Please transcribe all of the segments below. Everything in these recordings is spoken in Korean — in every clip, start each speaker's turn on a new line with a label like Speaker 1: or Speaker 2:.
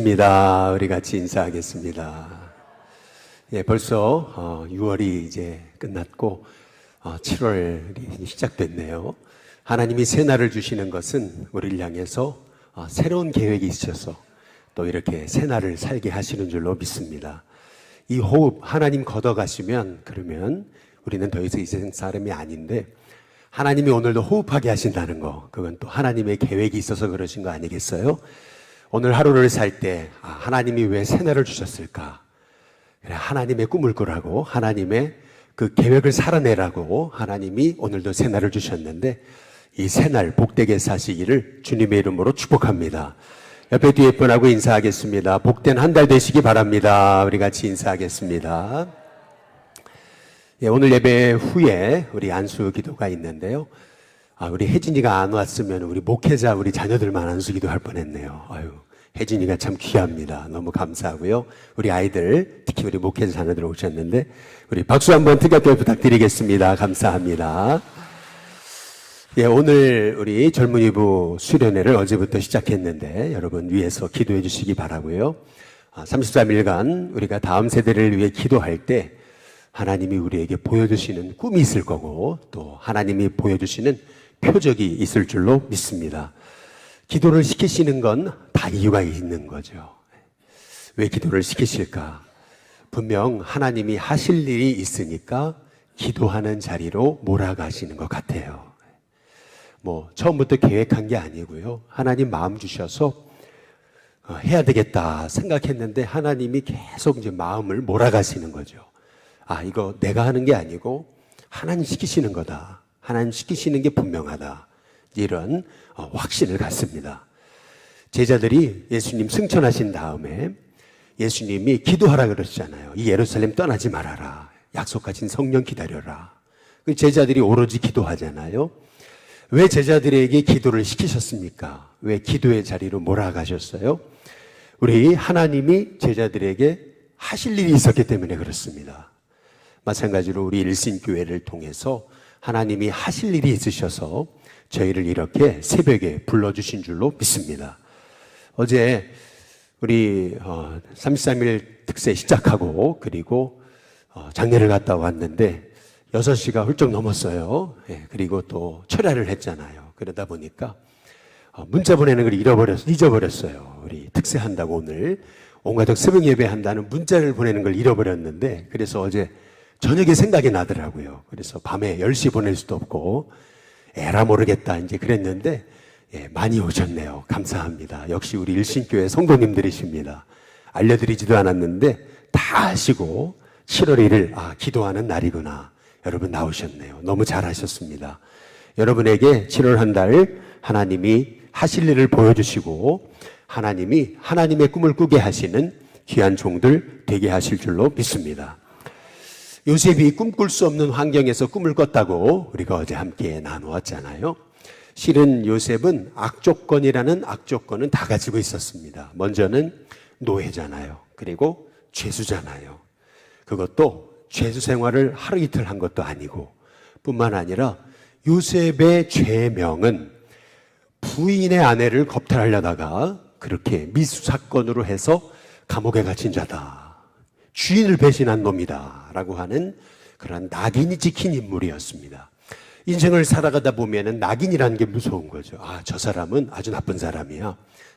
Speaker 1: 입니다. 우리 같이 인사하겠습니다. 예, 벌써 6월이 이제 끝났고 7월이 시작됐네요. 하나님이 새 날을 주시는 것은 우리를 향해서 새로운 계획이 있어서 또 이렇게 새 날을 살게 하시는 줄로 믿습니다. 이 호흡 하나님 걷어가시면 그러면 우리는 더 이상 이 세상 사람이 아닌데 하나님이 오늘도 호흡하게 하신다는 거, 그건 또 하나님의 계획이 있어서 그러신 거 아니겠어요? 오늘 하루를 살 때 하나님이 왜 새날을 주셨을까? 하나님의 꿈을 꾸라고, 하나님의 그 계획을 살아내라고 하나님이 오늘도 새날을 주셨는데 이 새날 복되게 사시기를 주님의 이름으로 축복합니다. 옆에 뒤에 분하고 인사하겠습니다. 복된 한 달 되시기 바랍니다. 우리 같이 인사하겠습니다. 예, 오늘 예배 후에 우리 안수 기도가 있는데요. 우리 혜진이가 안 왔으면 우리 목회자 우리 자녀들만 안수기도 할 뻔했네요. 혜진이가 참 귀합니다. 너무 감사하고요. 우리 아이들, 특히 우리 목회자 자녀들 오셨는데 우리 박수 한번 뜨겁게 부탁드리겠습니다. 감사합니다. 예, 오늘 우리 젊은이부 수련회를 어제부터 시작했는데 여러분 위에서 기도해 주시기 바라고요. 33일간 우리가 다음 세대를 위해 기도할 때 하나님이 우리에게 보여주시는 꿈이 있을 거고 또 하나님이 보여주시는 표적이 있을 줄로 믿습니다. 기도를 시키시는 건 다 이유가 있는 거죠. 왜 기도를 시키실까? 분명 하나님이 하실 일이 있으니까 기도하는 자리로 몰아가시는 것 같아요. 처음부터 계획한 게 아니고요. 하나님 마음 주셔서 해야 되겠다 생각했는데 하나님이 계속 이제 마음을 몰아가시는 거죠. 이거 내가 하는 게 아니고 하나님 시키시는 거다. 하나님 시키시는 게 분명하다. 이런 확신을 갖습니다. 제자들이 예수님 승천하신 다음에 예수님이 기도하라 그러시잖아요. 이 예루살렘 떠나지 말아라. 약속하신 성령 기다려라. 제자들이 오로지 기도하잖아요. 왜 제자들에게 기도를 시키셨습니까? 왜 기도의 자리로 몰아가셨어요? 우리 하나님이 제자들에게 하실 일이 있었기 때문에 그렇습니다. 마찬가지로 우리 일신교회를 통해서 하나님이 하실 일이 있으셔서 저희를 이렇게 새벽에 불러주신 줄로 믿습니다. 어제 우리 33일 특세 시작하고 그리고 장례를 갔다 왔는데 6시가 훌쩍 넘었어요. 그리고 또 철야를 했잖아요. 그러다 보니까 문자 보내는 걸 잊어버렸어요. 우리 특세한다고 오늘 온 가족 새벽 예배 한다는 문자를 보내는 걸 잃어버렸는데 그래서 어제 저녁에 생각이 나더라고요. 그래서 밤에 10시 보낼 수도 없고 에라 모르겠다 이제 그랬는데 많이 오셨네요. 감사합니다. 역시 우리 일신교회 성도님들이십니다. 알려드리지도 않았는데 다 아시고 7월 1일 기도하는 날이구나. 여러분 나오셨네요. 너무 잘하셨습니다. 여러분에게 7월 한 달 하나님이 하실 일을 보여주시고 하나님이 하나님의 꿈을 꾸게 하시는 귀한 종들 되게 하실 줄로 믿습니다. 요셉이 꿈꿀 수 없는 환경에서 꿈을 꿨다고 우리가 어제 함께 나누었잖아요. 실은 요셉은 악조건이라는 악조건은 다 가지고 있었습니다. 먼저는 노예잖아요. 그리고 죄수잖아요. 그것도 죄수 생활을 하루 이틀 한 것도 아니고 뿐만 아니라 요셉의 죄명은 부인의 아내를 겁탈하려다가 그렇게 미수사건으로 해서 감옥에 갇힌 자다. 주인을 배신한 놈이다 라고 하는 그런 낙인이 찍힌 인물이었습니다. 인생을 살아가다 보면은 낙인이라는 게 무서운 거죠. 저 사람은 아주 나쁜 사람이야.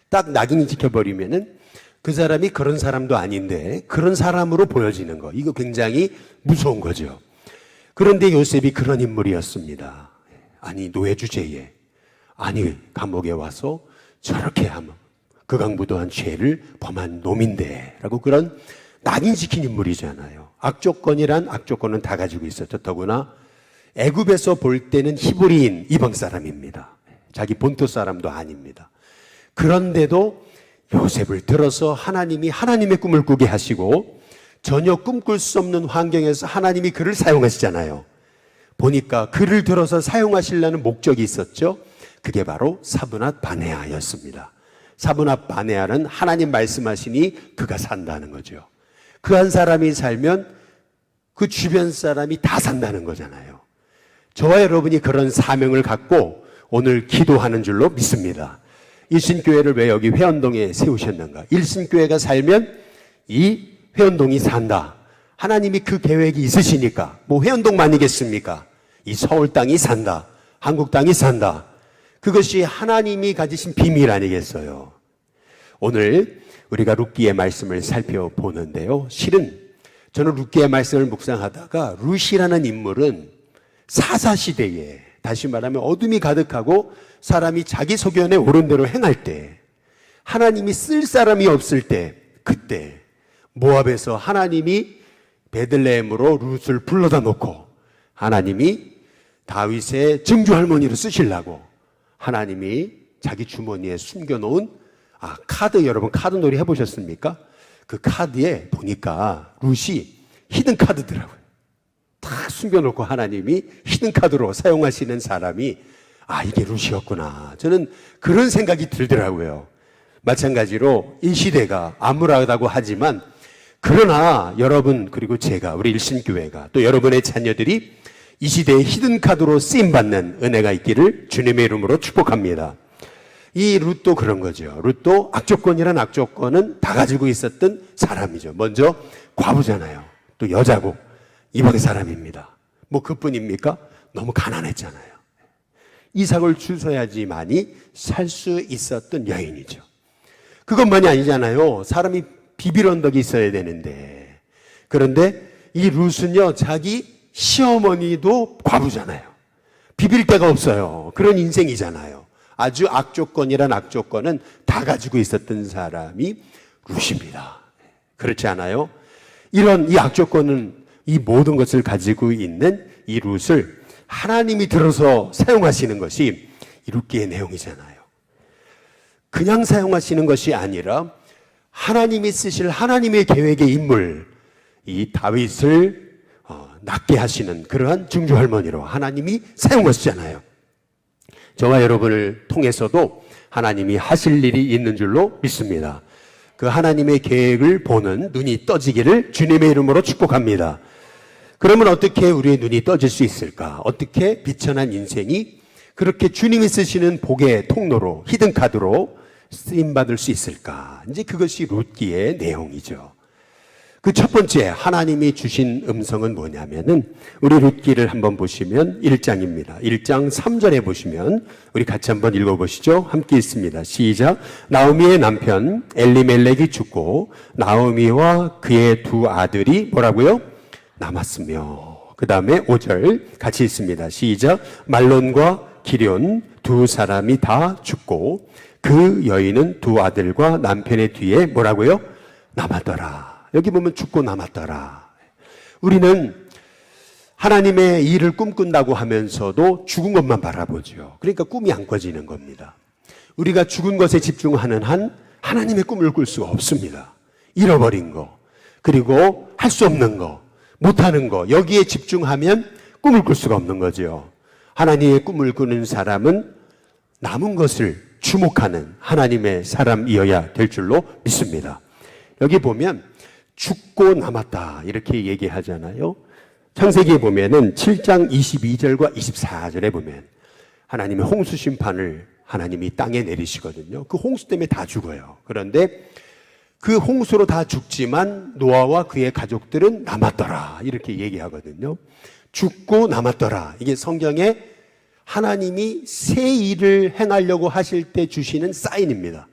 Speaker 1: 딱 낙인이 찍혀버리면은 그 사람이 그런 사람도 아닌데 그런 사람으로 보여지는 거. 이거 굉장히 무서운 거죠. 그런데 요셉이 그런 인물이었습니다. 노예 주제에 감옥에 와서 저렇게 하면 극악무도한 죄를 범한 놈인데 라고 그런 낙인 찍힌 인물이잖아요. 악조건이란 악조건은 다 가지고 있었죠. 더구나 애굽에서 볼 때는 히브리인 이방 사람입니다. 자기 본토 사람도 아닙니다. 그런데도 요셉을 들어서 하나님이 하나님의 꿈을 꾸게 하시고 전혀 꿈꿀 수 없는 환경에서 하나님이 그를 사용하시잖아요. 보니까 그를 들어서 사용하시려는 목적이 있었죠. 그게 바로 사브낫 바네아였습니다. 사브낫 바네아는 하나님 말씀하시니 그가 산다는 거죠. 그 한 사람이 살면 그 주변 사람이 다 산다는 거잖아요. 저와 여러분이 그런 사명을 갖고 오늘 기도하는 줄로 믿습니다. 일신교회를 왜 여기 회원동에 세우셨는가? 일신교회가 살면 이 회원동이 산다. 하나님이 그 계획이 있으시니까. 뭐 회원동만이겠습니까? 이 서울 땅이 산다. 한국 땅이 산다. 그것이 하나님이 가지신 비밀 아니겠어요? 오늘 우리가 룻기의 말씀을 살펴보는데요. 실은 저는 룻기의 말씀을 묵상하다가 룻이라는 인물은 사사시대에, 다시 말하면 어둠이 가득하고 사람이 자기 소견에 옳은 대로 행할 때, 하나님이 쓸 사람이 없을 때, 그때 모압에서 하나님이 베들레헴으로 룻을 불러다 놓고 하나님이 다윗의 증조 할머니를 쓰시려고 하나님이 자기 주머니에 숨겨놓은 카드, 여러분 카드 놀이 해보셨습니까? 그 카드에 보니까 룻이 히든 카드더라고요. 다 숨겨놓고 하나님이 히든 카드로 사용하시는 사람이 이게 룻이었구나. 저는 그런 생각이 들더라고요. 마찬가지로 이 시대가 암울하다고 하지만 그러나 여러분 그리고 제가 우리 일신교회가 또 여러분의 자녀들이 이 시대의 히든카드로 쓰임받는 은혜가 있기를 주님의 이름으로 축복합니다. 이 룻도 그런 거죠. 룻도 악조건이란 악조건은 다 가지고 있었던 사람이죠. 먼저 과부잖아요. 또 여자고 이방의 사람입니다. 뭐 그뿐입니까? 너무 가난했잖아요. 이삭을 주셔야지만이 살 수 있었던 여인이죠. 그것만이 아니잖아요. 사람이 비빌 언덕이 있어야 되는데, 그런데 이 룻은요 자기 시어머니도 과부잖아요. 비빌 데가 없어요. 그런 인생이잖아요. 아주 악조건이란 악조건은 다 가지고 있었던 사람이 룻입니다. 그렇지 않아요? 이런 이 악조건은 이 모든 것을 가지고 있는 이 룻을 하나님이 들어서 사용하시는 것이 이 룻기의 내용이잖아요. 그냥 사용하시는 것이 아니라 하나님이 쓰실 하나님의 계획의 인물, 이 다윗을 낫게 하시는 그러한 증조 할머니로 하나님이 사용하시잖아요. 저와 여러분을 통해서도 하나님이 하실 일이 있는 줄로 믿습니다. 그 하나님의 계획을 보는 눈이 떠지기를 주님의 이름으로 축복합니다. 그러면 어떻게 우리의 눈이 떠질 수 있을까? 어떻게 비천한 인생이 그렇게 주님이 쓰시는 복의 통로로, 히든카드로 쓰임받을 수 있을까? 이제 그것이 룻기의 내용이죠. 그 첫 번째 하나님이 주신 음성은 뭐냐면은 우리 룻기를 한번 보시면 1장입니다. 1장 3절에 보시면 우리 같이 한번 읽어보시죠. 함께 읽습니다. 시작. 나오미의 남편 엘리멜렉이 죽고 나오미와 그의 두 아들이 뭐라고요? 남았으며, 그 다음에 5절 같이 읽습니다. 시작. 말론과 기럨 두 사람이 다 죽고 그 여인은 두 아들과 남편의 뒤에 뭐라고요? 남았더라. 여기 보면 죽고 남았더라. 우리는 하나님의 일을 꿈꾼다고 하면서도 죽은 것만 바라보죠. 그러니까 꿈이 안 꿔지는 겁니다. 우리가 죽은 것에 집중하는 한 하나님의 꿈을 꿀 수가 없습니다. 잃어버린 거, 그리고 할 수 없는 거, 못하는 거, 여기에 집중하면 꿈을 꿀 수가 없는 거죠. 하나님의 꿈을 꾸는 사람은 남은 것을 주목하는 하나님의 사람이어야 될 줄로 믿습니다. 여기 보면 죽고 남았다 이렇게 얘기하잖아요. 창세기에 보면은 7장 22절과 24절에 보면 하나님의 홍수 심판을 하나님이 땅에 내리시거든요. 그 홍수 때문에 다 죽어요. 그런데 그 홍수로 다 죽지만 노아와 그의 가족들은 남았더라 이렇게 얘기하거든요. 죽고 남았더라. 이게 성경에 하나님이 새 일을 행하려고 하실 때 주시는 사인입니다.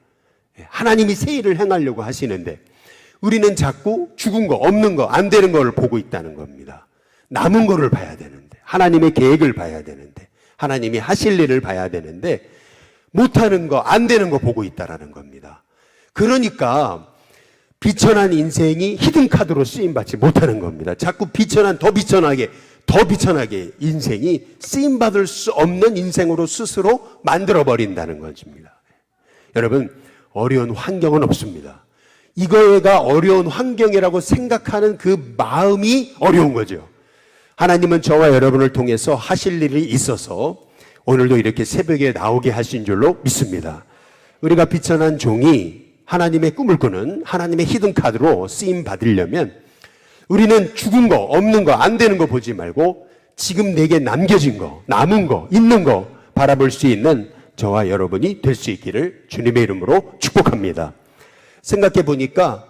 Speaker 1: 하나님이 새 일을 행하려고 하시는데 우리는 자꾸 죽은 거, 없는 거, 안 되는 거를 보고 있다는 겁니다. 남은 거를 봐야 되는데, 하나님의 계획을 봐야 되는데, 하나님이 하실 일을 봐야 되는데 못하는 거, 안 되는 거 보고 있다라는 겁니다. 그러니까 비천한 인생이 히든카드로 쓰임받지 못하는 겁니다. 자꾸 더 비천하게 인생이 쓰임받을 수 없는 인생으로 스스로 만들어버린다는 것입니다. 여러분, 어려운 환경은 없습니다. 이거가 어려운 환경이라고 생각하는 그 마음이 어려운 거죠. 하나님은 저와 여러분을 통해서 하실 일이 있어서 오늘도 이렇게 새벽에 나오게 하신 줄로 믿습니다. 우리가 비천한 종이 하나님의 꿈을 꾸는 하나님의 히든카드로 쓰임 받으려면 우리는 죽은 거, 없는 거, 안 되는 거 보지 말고 지금 내게 남겨진 거, 남은 거, 있는 거 바라볼 수 있는 저와 여러분이 될 수 있기를 주님의 이름으로 축복합니다. 생각해 보니까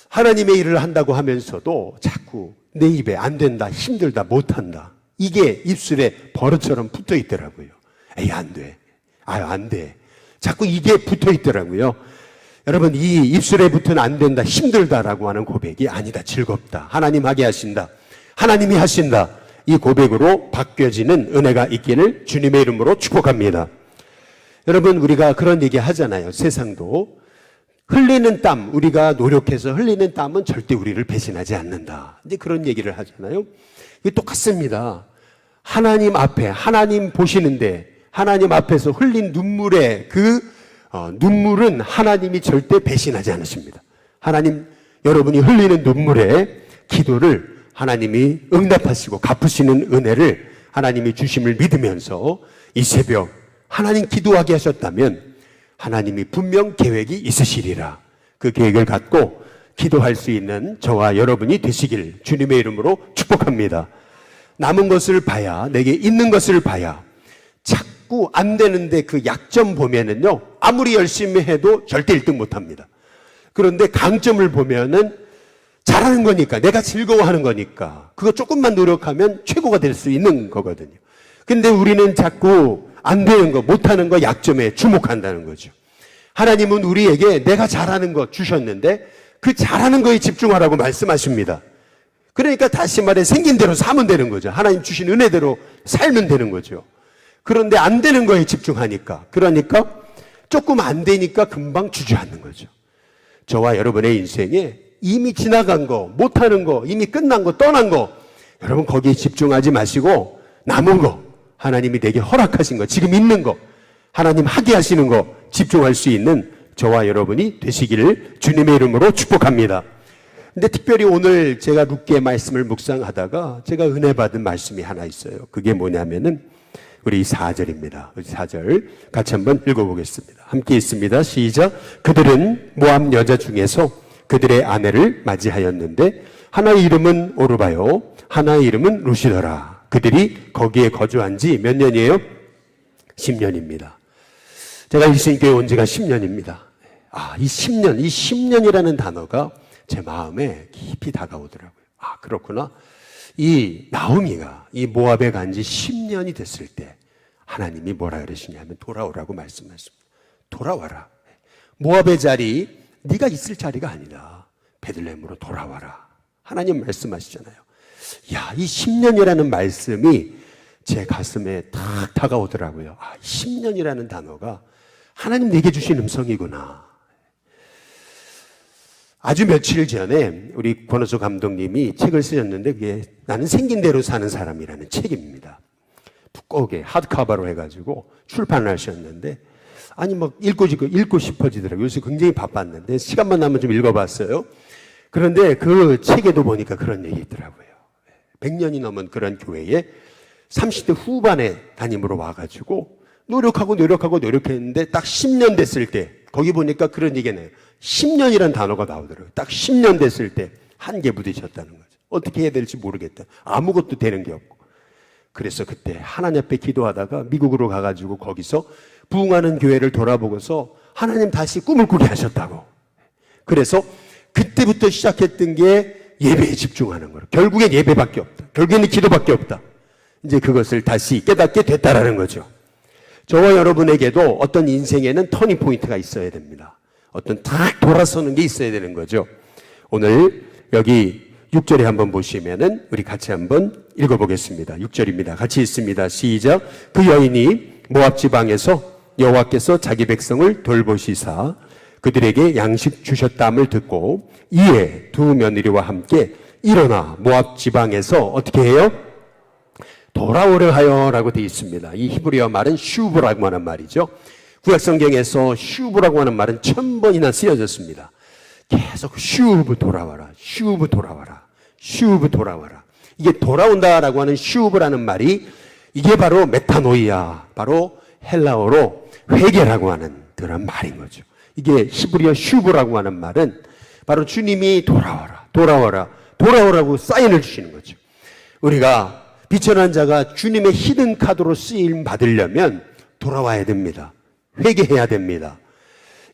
Speaker 1: 하나님의 일을 한다고 하면서도 자꾸 내 입에 안 된다, 힘들다, 못한다, 이게 입술에 버릇처럼 붙어 있더라고요. 에이, 안 돼. 아유, 안 돼. 자꾸 이게 붙어 있더라고요. 여러분, 이 입술에 붙은 안 된다, 힘들다라고 하는 고백이 아니다, 즐겁다, 하나님 하게 하신다, 하나님이 하신다, 이 고백으로 바뀌어지는 은혜가 있기를 주님의 이름으로 축복합니다. 여러분, 우리가 그런 얘기 하잖아요. 세상도 흘리는 땀, 우리가 노력해서 흘리는 땀은 절대 우리를 배신하지 않는다, 이제 그런 얘기를 하잖아요. 이게 똑같습니다. 하나님 앞에, 하나님 보시는데 하나님 앞에서 흘린 눈물의 눈물은 하나님이 절대 배신하지 않으십니다. 하나님, 여러분이 흘리는 눈물의 기도를 하나님이 응답하시고 갚으시는 은혜를 하나님이 주심을 믿으면서 이 새벽 하나님 기도하게 하셨다면 하나님이 분명 계획이 있으시리라, 그 계획을 갖고 기도할 수 있는 저와 여러분이 되시길 주님의 이름으로 축복합니다. 남은 것을 봐야, 내게 있는 것을 봐야, 자꾸 안 되는데 그 약점 보면은요, 아무리 열심히 해도 절대 1등 못 합니다. 그런데 강점을 보면은 잘하는 거니까, 내가 즐거워하는 거니까, 그거 조금만 노력하면 최고가 될 수 있는 거거든요. 근데 우리는 자꾸 안 되는 거, 못하는 거, 약점에 주목한다는 거죠. 하나님은 우리에게 내가 잘하는 거 주셨는데 그 잘하는 거에 집중하라고 말씀하십니다. 그러니까 다시 말해 생긴 대로 사면 되는 거죠. 하나님 주신 은혜대로 살면 되는 거죠. 그런데 안 되는 거에 집중하니까, 그러니까 조금 안 되니까 금방 주저앉는 거죠. 저와 여러분의 인생에 이미 지나간 거, 못하는 거, 이미 끝난 거, 떠난 거, 여러분 거기에 집중하지 마시고 남은 거, 하나님이 내게 허락하신 거, 지금 있는 거, 하나님 하게 하시는 거 집중할 수 있는 저와 여러분이 되시기를 주님의 이름으로 축복합니다. 근데 특별히 오늘 제가 룻기의 말씀을 묵상하다가 제가 은혜 받은 말씀이 하나 있어요. 그게 뭐냐면은 우리 4절입니다. 우리 4절 같이 한번 읽어보겠습니다. 함께 있습니다. 시작. 그들은 모압 여자 중에서 그들의 아내를 맞이하였는데 하나의 이름은 오르바요, 하나의 이름은 루시더라. 그들이 거기에 거주한 지 몇 년이에요? 10년입니다. 제가 일신교회 온 지가 10년입니다. 이 10년이라는 단어가 제 마음에 깊이 다가오더라고요. 그렇구나. 이 나오미가 이 모압에 간 지 10년이 됐을 때 하나님이 뭐라 그러시냐면 돌아오라고 말씀하십니다. 돌아와라. 모압의 자리, 네가 있을 자리가 아니다. 베들레헴으로 돌아와라. 하나님 말씀하시잖아요. 이 10년이라는 말씀이 제 가슴에 탁 다가오더라고요. 10년이라는 단어가 하나님 내게 주신 음성이구나. 아주 며칠 전에 우리 권호수 감독님이 책을 쓰셨는데 그게 나는 생긴 대로 사는 사람이라는 책입니다. 두껍게 하드커버로 해가지고 출판을 하셨는데 읽고 싶어지더라고요. 요새 굉장히 바빴는데 시간만 나면 좀 읽어봤어요. 그런데 그 책에도 보니까 그런 얘기 있더라고요. 100년이 넘은 그런 교회에 30대 후반에 담임으로 와가지고 노력했는데 딱 10년 됐을 때 거기 보니까 그런 얘기네요. 10년이라는 단어가 나오더라고요. 딱 10년 됐을 때 한계 부딪혔다는 거죠. 어떻게 해야 될지 모르겠다. 아무것도 되는 게 없고. 그래서 그때 하나님 앞에 기도하다가 미국으로 가가지고 거기서 부흥하는 교회를 돌아보고서 하나님 다시 꿈을 꾸게 하셨다고. 그래서 그때부터 시작했던 게 예배에 집중하는 거예요. 결국엔 예배밖에 없다. 결국에는 기도밖에 없다. 이제 그것을 다시 깨닫게 됐다라는 거죠. 저와 여러분에게도 어떤 인생에는 터닝 포인트가 있어야 됩니다. 어떤 탁 돌아서는 게 있어야 되는 거죠. 오늘 여기 6절에 한번 보시면은 우리 같이 한번 읽어보겠습니다. 6절입니다. 같이 읽습니다. 시작. 그 여인이 모압 지방에서 여호와께서 자기 백성을 돌보시사 그들에게 양식 주셨다함을 듣고 이에 두 며느리와 함께 일어나 모압 지방에서 어떻게 해요? 돌아오려 하여라고 되어 있습니다. 이 히브리어 말은 슈브라고 하는 말이죠. 구약성경에서 슈브라고 하는 말은 1000번이나 쓰여졌습니다. 계속 슈브 돌아와라, 슈브 돌아와라, 슈브 돌아와라. 이게 돌아온다라고 하는 슈브라는 말이 이게 바로 메타노이아, 바로 헬라어로 회개라고 하는 그런 말인 거죠. 이게 히브리어 슈브라고 하는 말은 바로 주님이 돌아오라고 사인을 주시는 거죠. 우리가 비천한 자가 주님의 히든 카드로 쓰임 받으려면 돌아와야 됩니다. 회개해야 됩니다.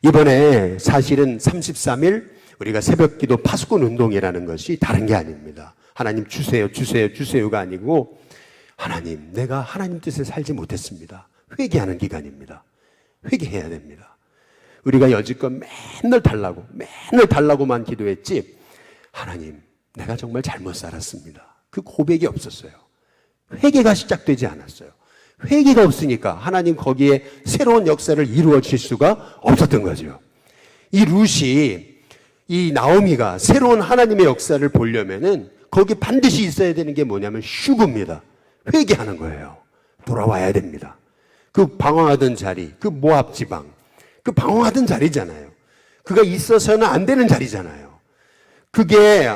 Speaker 1: 이번에 사실은 33일 우리가 새벽기도 파수꾼 운동이라는 것이 다른 게 아닙니다. 하나님 주세요, 주세요, 주세요가 아니고 하나님, 내가 하나님 뜻에 살지 못했습니다. 회개하는 기간입니다. 회개해야 됩니다. 우리가 여지껏 맨날 달라고만 기도했지 하나님, 내가 정말 잘못 살았습니다. 그 고백이 없었어요. 회개가 시작되지 않았어요. 회개가 없으니까 하나님 거기에 새로운 역사를 이루어 주실 수가 없었던 거죠. 이 룻이, 이 나오미가 새로운 하나님의 역사를 보려면은 거기 반드시 있어야 되는 게 뭐냐면 슈브입니다. 회개하는 거예요. 돌아와야 됩니다. 그 방황하던 자리, 그 모압 지방, 그 방황하던 자리잖아요. 그가 있어서는 안 되는 자리잖아요. 그게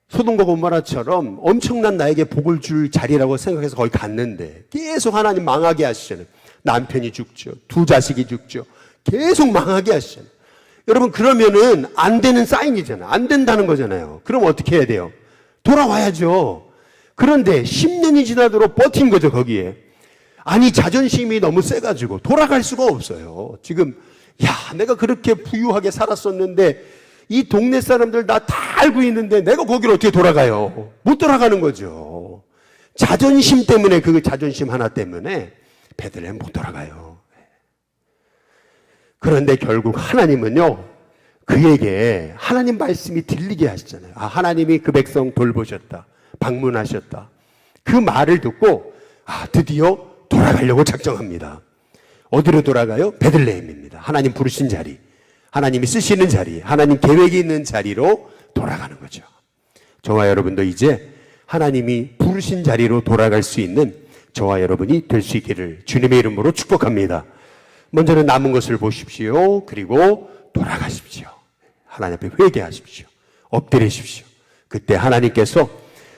Speaker 1: 소돔과 고모라처럼 엄청난 나에게 복을 줄 자리라고 생각해서 거기 갔는데 계속 하나님 망하게 하시잖아요. 남편이 죽죠. 두 자식이 죽죠. 계속 망하게 하시잖아요. 여러분, 그러면은 안 되는 사인이잖아요. 안 된다는 거잖아요. 그럼 어떻게 해야 돼요? 돌아와야죠. 그런데 10년이 지나도록 버틴 거죠, 거기에. 아니, 자존심이 너무 세가지고 돌아갈 수가 없어요. 지금, 내가 그렇게 부유하게 살았었는데 이 동네 사람들 나 다 알고 있는데 내가 거기를 어떻게 돌아가요? 못 돌아가는 거죠. 자존심 때문에, 그 자존심 하나 때문에 베들레헴 못 돌아가요. 그런데 결국 하나님은요, 그에게 하나님 말씀이 들리게 하시잖아요. 하나님이 그 백성 돌보셨다, 방문하셨다. 그 말을 듣고 드디어 돌아가려고 작정합니다. 어디로 돌아가요? 베들레헴입니다. 하나님 부르신 자리, 하나님이 쓰시는 자리, 하나님 계획이 있는 자리로 돌아가는 거죠. 저와 여러분도 이제 하나님이 부르신 자리로 돌아갈 수 있는 저와 여러분이 될 수 있기를 주님의 이름으로 축복합니다. 먼저는 남은 것을 보십시오. 그리고 돌아가십시오. 하나님 앞에 회개하십시오. 엎드리십시오. 그때 하나님께서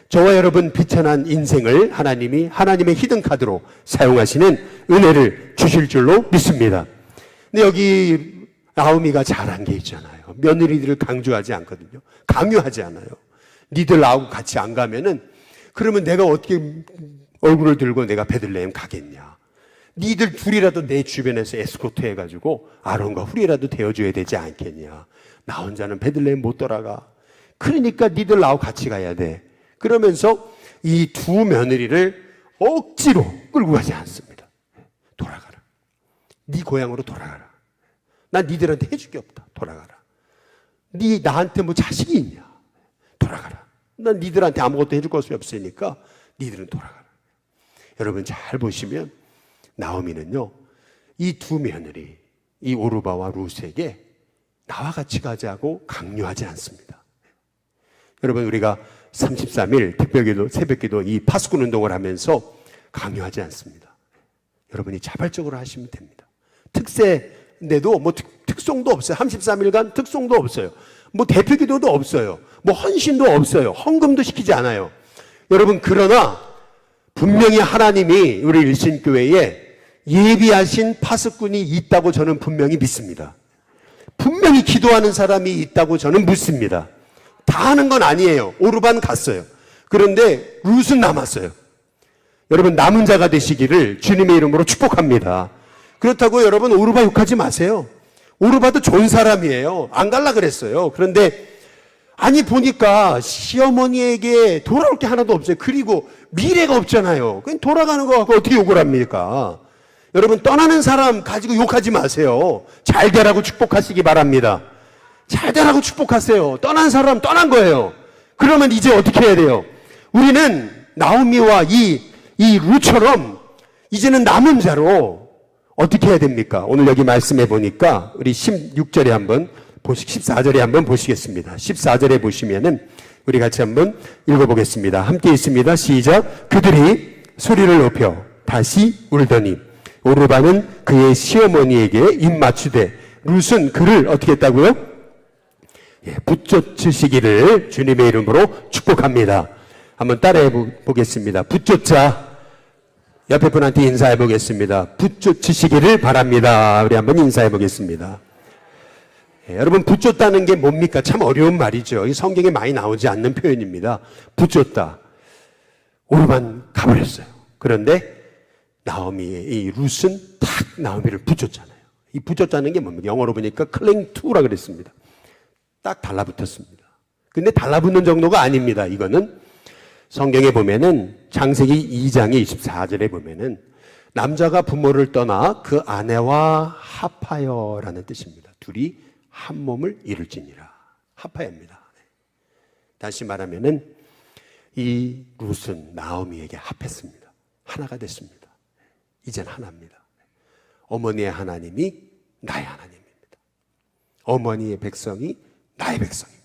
Speaker 1: 저와 여러분 비천한 인생을 하나님이 하나님의 히든카드로 사용하시는 은혜를 주실 줄로 믿습니다. 근데 여기 나오미가 잘한 게 있잖아요. 며느리들을 강조하지 않거든요. 강요하지 않아요. 니들 나하고 같이 안 가면은 그러면 내가 어떻게 얼굴을 들고 내가 베들레헴 가겠냐. 니들 둘이라도 내 주변에서 에스코트 해가지고 아론과 훌이라도 되어줘야 되지 않겠냐. 나 혼자는 베들레헴 못 돌아가. 그러니까 니들 나하고 같이 가야 돼. 그러면서 이 두 며느리를 억지로 끌고 가지 않습니다. 돌아가라. 네 고향으로 돌아가라. 난 니들한테 해줄 게 없다. 돌아가라. 네 나한테 뭐 자식이 있냐. 돌아가라. 난 니들한테 아무것도 해줄 것이 없으니까 니들은 돌아가라. 여러분 잘 보시면 나오미는요, 이 두 며느리, 이 오르바와 룻에게 나와 같이 가자고 강요하지 않습니다. 여러분, 우리가 33일 특별기도, 새벽기도 이 파수꾼 운동을 하면서 강요하지 않습니다. 여러분이 자발적으로 하시면 됩니다. 특세인데도 뭐 특송도 없어요. 33일간 특송도 없어요. 뭐 대표기도도 없어요. 뭐 헌신도 없어요. 헌금도 시키지 않아요. 여러분, 그러나 분명히 하나님이 우리 일신교회에 예비하신 파수꾼이 있다고 저는 분명히 믿습니다. 분명히 기도하는 사람이 있다고 저는 묻습니다. 다 하는 건 아니에요. 오르반 갔어요. 그런데 룻은 남았어요. 여러분, 남은 자가 되시기를 주님의 이름으로 축복합니다. 그렇다고 여러분 오르바 욕하지 마세요. 오르바도 좋은 사람이에요. 안 갈라 그랬어요. 그런데 아니 보니까 시어머니에게 돌아올 게 하나도 없어요. 그리고 미래가 없잖아요. 그냥 돌아가는 거 갖고 어떻게 욕을 합니까? 여러분, 떠나는 사람 가지고 욕하지 마세요. 잘 되라고 축복하시기 바랍니다. 잘 되라고 축복하세요. 떠난 사람 떠난 거예요. 그러면 이제 어떻게 해야 돼요? 우리는 나오미와 이 룻처럼 이제는 남은 자로 어떻게 해야 됩니까? 오늘 여기 말씀해 보니까 우리 16절에 한번 14절에 한번 보시겠습니다. 14절에 보시면은 우리 같이 한번 읽어보겠습니다. 함께 있습니다. 시작. 그들이 소리를 높여 다시 울더니 오르바는 그의 시어머니에게 입 맞추되 룻은 그를 어떻게 했다고요? 붙쫓으시기를 주님의 이름으로 축복합니다. 한번 따라해 보겠습니다. 붙쫓자. 옆에 분한테 인사해 보겠습니다. 붙쫓으시기를 바랍니다. 우리 한번 인사해 보겠습니다. 여러분, 붙쫓다는 게 뭡니까? 참 어려운 말이죠. 이 성경에 많이 나오지 않는 표현입니다. 붙쫓다. 오르반 가버렸어요. 그런데 나오미의 이 룻은 탁 나오미를 붙였잖아요. 이 붙였다는 게 뭡니까? 영어로 보니까 cling to라 그랬습니다. 딱 달라붙었습니다. 근데 달라붙는 정도가 아닙니다. 이거는 성경에 보면은 창세기 2장의 24절에 보면은 남자가 부모를 떠나 그 아내와 합하여라는 뜻입니다. 둘이 한 몸을 이룰지니라. 합하여입니다. 다시 말하면은 이 룻은 나오미에게 합했습니다. 하나가 됐습니다. 이젠 하나입니다. 어머니의 하나님이 나의 하나님입니다. 어머니의 백성이 나의 백성입니다.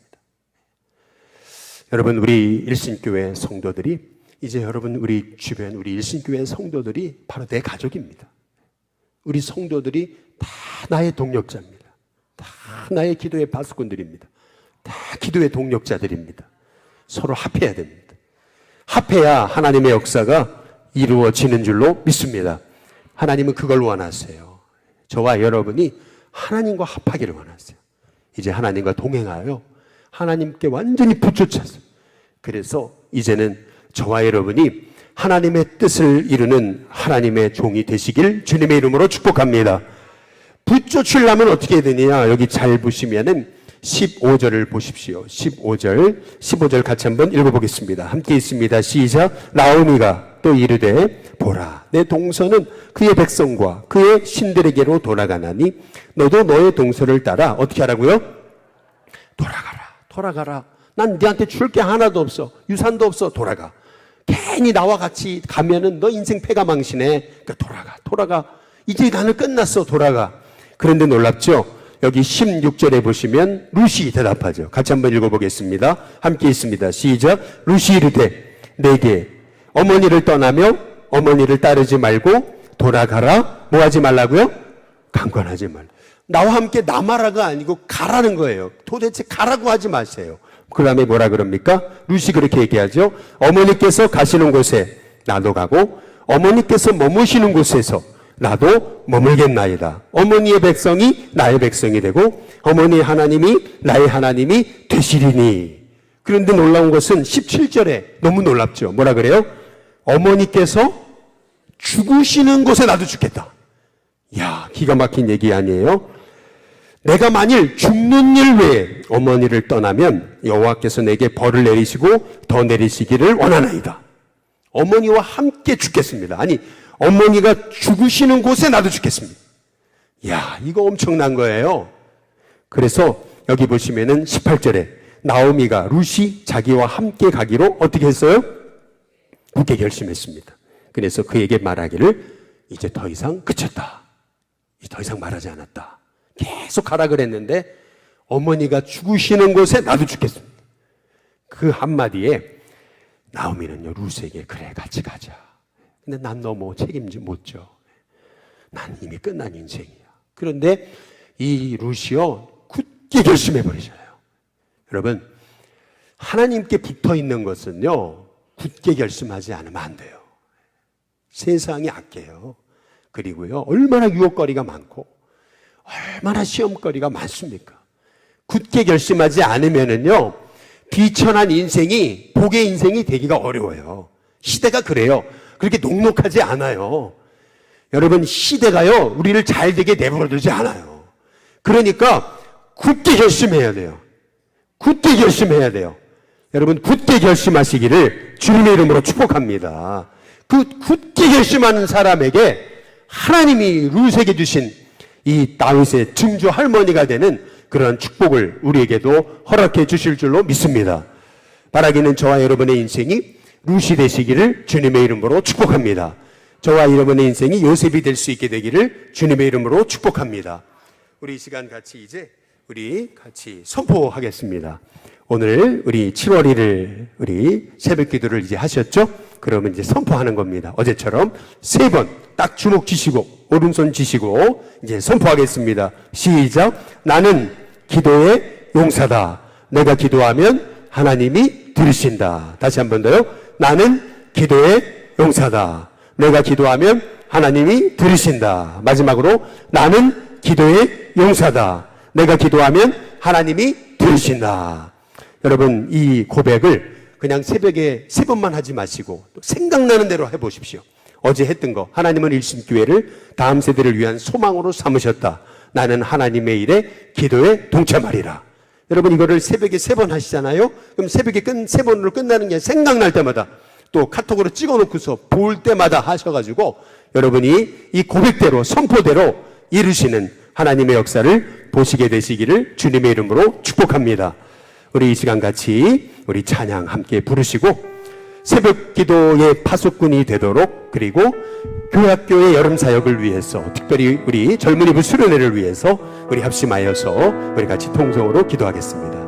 Speaker 1: 여러분, 우리 일신교회 성도들이 이제 여러분 우리 주변 우리 일신교회 성도들이 바로 내 가족입니다. 우리 성도들이 다 나의 동력자입니다. 다 나의 기도의 파수꾼들입니다. 다 기도의 동력자들입니다. 서로 합해야 됩니다. 합해야 하나님의 역사가 이루어지는 줄로 믿습니다. 하나님은 그걸 원하세요. 저와 여러분이 하나님과 합하기를 원하세요. 이제 하나님과 동행하여 하나님께 완전히 붙여차서, 그래서 이제는 저와 여러분이 하나님의 뜻을 이루는 하나님의 종이 되시길 주님의 이름으로 축복합니다. 붙여치려면 어떻게 해야 되느냐? 여기 잘 보시면은 15절을 보십시오. 15절 같이 한번 읽어보겠습니다. 함께 있습니다. 시작. 나오미가 또 이르되 보라, 내 동서는 그의 백성과 그의 신들에게로 돌아가나니 너도 너의 동서를 따라 어떻게 하라고요? 돌아가라. 난 네한테 줄 게 하나도 없어. 유산도 없어. 돌아가. 괜히 나와 같이 가면은 너 인생 패가망신해. 그러니까 돌아가. 이제 나는 끝났어. 돌아가. 그런데 놀랍죠? 여기 16절에 보시면 룻이 대답하죠. 같이 한번 읽어보겠습니다. 함께 있습니다. 시작. 룻이 이르되 내게 어머니를 떠나며 어머니를 따르지 말고 돌아가라. 뭐 하지 말라고요? 강권하지 말라. 나와 함께 남아라가 아니고 가라는 거예요. 도대체 가라고 하지 마세요. 그 다음에 뭐라 그럽니까? 룻이 그렇게 얘기하죠. 어머니께서 가시는 곳에 나도 가고 어머니께서 머무시는 곳에서 나도 머물겠나이다. 어머니의 백성이 나의 백성이 되고 어머니의 하나님이 나의 하나님이 되시리니. 그런데 놀라운 것은 17절에 너무 놀랍죠. 뭐라 그래요? 어머니께서 죽으시는 곳에 나도 죽겠다. 야, 기가 막힌 얘기 아니에요? 내가 만일 죽는 일 외에 어머니를 떠나면 여호와께서 내게 벌을 내리시고 더 내리시기를 원하나이다. 어머니와 함께 죽겠습니다. 아니, 어머니가 죽으시는 곳에 나도 죽겠습니다. 야, 이거 엄청난 거예요. 그래서 여기 보시면은 18절에 나오미가 룻이 자기와 함께 가기로 어떻게 했어요? 굳게 결심했습니다. 그래서 그에게 말하기를 이제 더 이상 그쳤다. 이제 더 이상 말하지 않았다. 계속 가라 그랬는데 어머니가 죽으시는 곳에 나도 죽겠습니다. 그 한마디에 나오미는요 룻에게 그래 같이 가자. 근데 난 너무 책임지 못 져. 난 이미 끝난 인생이야. 그런데 이 룻이요 굳게 결심해버리잖아요. 여러분, 하나님께 붙어있는 것은요 굳게 결심하지 않으면 안 돼요. 세상이 악해요. 그리고요 얼마나 유혹거리가 많고 얼마나 시험거리가 많습니까? 굳게 결심하지 않으면은요 비천한 인생이 복의 인생이 되기가 어려워요. 시대가 그래요. 그렇게 녹록하지 않아요. 여러분, 시대가요 우리를 잘 되게 내버려두지 않아요. 그러니까 굳게 결심해야 돼요. 굳게 결심해야 돼요. 여러분, 굳게 결심하시기를 주님의 이름으로 축복합니다. 그 굳게 결심하는 사람에게 하나님이 룻에게 주신 이 다윗의 증조 할머니가 되는 그런 축복을 우리에게도 허락해 주실 줄로 믿습니다. 바라기는 저와 여러분의 인생이 룻이 되시기를 주님의 이름으로 축복합니다. 저와 여러분의 인생이 요셉이 될 수 있게 되기를 주님의 이름으로 축복합니다. 우리 이 시간 우리 같이 선포하겠습니다. 오늘 우리 7월 1일 우리 새벽 기도를 이제 하셨죠? 그러면 이제 선포하는 겁니다. 어제처럼 3번 딱 주먹 쥐시고 오른손 쥐시고 이제 선포하겠습니다. 시작. 나는 기도의 용사다. 내가 기도하면 하나님이 들으신다. 다시 한 번 더요. 나는 기도의 용사다. 내가 기도하면 하나님이 들으신다. 마지막으로 나는 기도의 용사다. 내가 기도하면 하나님이 들으신다. 여러분, 이 고백을 그냥 새벽에 3번만 하지 마시고 생각나는 대로 해보십시오. 어제 했던 거, 하나님은 일신교회를 다음 세대를 위한 소망으로 삼으셨다. 나는 하나님의 일에 기도에 동참하리라. 여러분 이거를 새벽에 3번 하시잖아요. 그럼 새벽에 3번으로 끝나는 게 생각날 때마다 또 카톡으로 찍어놓고서 볼 때마다 하셔가지고 여러분이 이 고백대로 선포대로 이루시는 하나님의 역사를 보시게 되시기를 주님의 이름으로 축복합니다. 우리 이 시간 같이 우리 찬양 함께 부르시고 새벽 기도의 파수꾼이 되도록, 그리고 교학교의 여름 사역을 위해서, 특별히 우리 젊은이부 수련회를 위해서 우리 합심하여서 우리 같이 통성으로 기도하겠습니다.